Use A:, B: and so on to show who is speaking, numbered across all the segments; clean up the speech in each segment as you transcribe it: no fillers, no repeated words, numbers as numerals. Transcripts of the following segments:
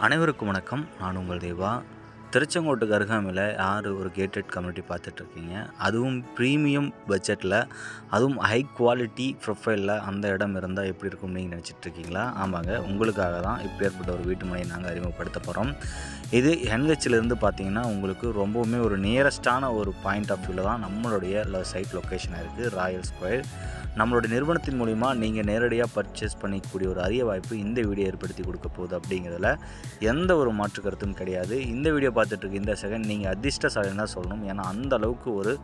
A: அனைவருக்கும் வணக்கம். நான் உங்கள் தேவா. திருச்செங்கோட்டுக்கு அருகாமையில் யார் ஒரு கேட்டட் கம்யூனிட்டி பார்த்துட்ருக்கீங்க, அதுவும் ப்ரீமியம் பட்ஜெட்டில், அதுவும் ஹை குவாலிட்டி ப்ரொஃபைலில் அந்த இடம் இருந்தால் எப்படி இருக்கும்னு நீங்கள் நினச்சிட்ருக்கீங்களா? ஆமாங்க, உங்களுக்காக தான் இப்பேற்பட்ட ஒரு வீட்டு மனையை நாங்கள் அறிமுகப்படுத்த போகிறோம். இது என்ஹெச்சிலேருந்து பார்த்தீங்கன்னா உங்களுக்கு ரொம்பவுமே ஒரு நியரஸ்டான ஒரு பாயிண்ட் ஆஃப் வியூவில் தான் நம்மளுடைய சைட் லொக்கேஷனாக இருக்குது. ராயல் ஸ்கொயர் நம்மளுடைய நிறுவனத்தின் மூலிமா நீங்கள் நேரடியாக பர்ச்சேஸ் பண்ணிக்கூடிய ஒரு அரிய வாய்ப்பு இந்த வீடியோ ஏற்படுத்தி கொடுக்க போகுது. அப்படிங்கிறதுல எந்த ஒரு மாற்று கருத்தும் கிடையாது. இந்த வீடியோ பார்த்துட்ருக்க இந்த செகண்ட் நீங்கள் அதிர்ஷ்டசாலின்னு தான் சொல்லணும். ஏன்னா அந்த அளவுக்கு ஒரு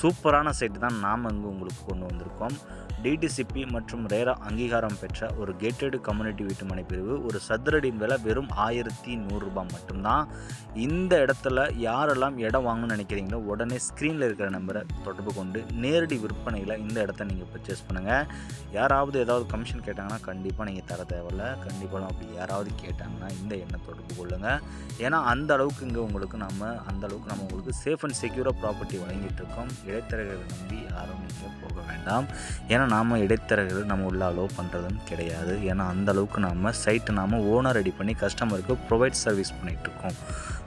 A: சூப்பரான சைட்டு தான் நாம் இங்கே உங்களுக்கு கொண்டு வந்திருக்கோம். டிடிசிபி மற்றும் ரேரா அங்கீகாரம் பெற்ற ஒரு கேட்டட் கம்யூனிட்டி வீட்டுமனை பிரிவு. ஒரு சதுரடியின் விலை வெறும் 1100 ரூபாய் மட்டும்தான். இந்த இடத்துல யாரெல்லாம் இடம் வாங்கணும்னு நினைக்கிறீங்களோ உடனே ஸ்க்ரீனில் இருக்கிற நம்பரை தொடர்பு கொண்டு நேரடி விற்பனையில் இந்த இடத்த நீங்கள் பர்ச்சேஸ் பண்ணுங்கள். யாராவது ஏதாவது கமிஷன் கேட்டாங்கன்னா கண்டிப்பாக நீங்கள் தர தேவையில்ல. கண்டிப்பாக அப்படி யாராவது கேட்டாங்கன்னா இந்த எண்ணை தொடர்பு கொள்ளுங்கள். ஏன்னா அந்த அளவுக்கு இங்கே உங்களுக்கு நம்ம உங்களுக்கு சேஃப் அண்ட் செக்யூராக ப்ராப்பர்ட்டி வழங்கிட்டு இருக்கோம். இடைத்தரகர்களை நம்பி யாரும் நீங்கள் போக வேண்டாம். ஏன்னா நாம் இடைத்தரகர்கள் நம்ம உள்ள அலோவ் பண்ணுறதுன்னு கிடையாது. ஏன்னா அந்த அளவுக்கு நம்ம சைட்டை நாம் ஓனர் ரெடி பண்ணி கஸ்டமருக்கு ப்ரொவைட் சர்வீஸ் பண்ணிகிட்ருக்கோம்.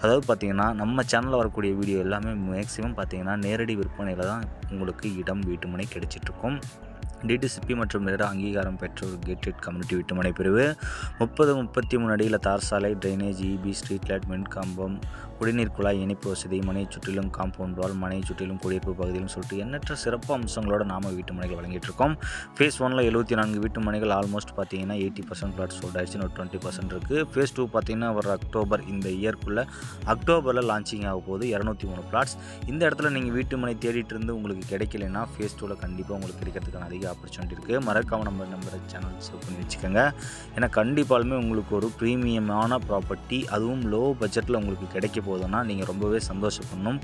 A: அதாவது பார்த்திங்கன்னா நம்ம சேனலில் வரக்கூடிய வீடியோ எல்லாமே மேக்ஸிமம் பார்த்திங்கன்னா நேரடி விற்பனையில் தான் உங்களுக்கு இடம் வீட்டுமனை கிடைச்சிட்ருக்கும். டிடிசிபி மற்றும் ரேரா அங்கீகாரம் பெற்ற ஒரு கேட்டட் கம்யூனிட்டி வீட்டுமனை பிரிவு. 33 அடியில் தார் சாலை, ட்ரைனேஜ், இபி, ஸ்ட்ரீட் லைட், மின்கம்பம், குடிநீர் குழாய் இணைப்பு வசதி, மனையை சுற்றிலும் காம்பவுண்ட் வால், மனையை சுற்றிலும் குடியிருப்பு பகுதியிலும் சொல்லிட்டு எண்ணற்ற சிறப்பு அம்சங்களோட நாம் வீட்டுமனைகள் வழங்கிட்டுருக்கோம். ஃபேஸ் 1 74 வீட்டுமனைகள் ஆல்மோஸ்ட் பார்த்தீங்கன்னா 80% பிளாட் சோல்ட் ஆயிடுச்சு. இன்னும் 20% இருக்குது. ஃபேஸ் 2 பார்த்தீங்கன்னா ஒரு அக்டோபர் இந்த இயர்க்குள்ளே அக்டோபரில் லான்ச்சிங் ஆக போகுது. 203 பிளாட்ஸ். இந்த இடத்துல நீங்கள் வீட்டுமனை தேடிட்டு இருந்து உங்களுக்கு கிடைக்கலைன்னா ஃபேஸ் 2ல் கண்டிப்பாக உங்களுக்கு கிடைக்கிறதுக்கான அதிக ஆப்பர்ச்சுனிட்டி இருக்குது. மறக்காமல் நம்பரை சேனல் சேவ் பண்ணி வச்சுக்கோங்க. ஏன்னா கண்டிப்பாலுமே உங்களுக்கு ஒரு ப்ரீமியமான ப்ராப்பர்ட்டி, அதுவும் லோ பட்ஜெட்டில் உங்களுக்கு கிடைக்க போகுதுன்னா நீங்கள் ரொம்பவே சந்தோஷப்படணும்.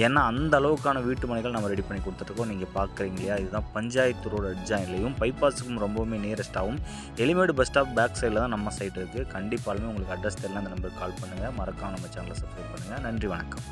A: ஏன்னா அந்த அளவுக்கான வீட்டு மனைகள் நம்ம ரெடி பண்ணி கொடுத்துட்ருக்கோம். நீங்கள் பார்க்குறீங்க இல்லையா, இதுதான் பஞ்சாயத்து ரோடு அட்ஜாயின்லையும் பைபாஸுக்கும் ரொம்பவுமே நியரஸ்ட்டாகவும் எலிமேடு பஸ் ஸ்டாப் பேக் சைடில் தான் நம்ம சைட் இருக்குது. கண்டிப்பாலுமே உங்களுக்கு அட்ரஸ் தெரியல அந்த நம்பருக்கு கால் பண்ணுங்கள். மறக்காமல் நம்ம சேனலை சப்ஸ்கிரைப் பண்ணுங்கள். நன்றி, வணக்கம்.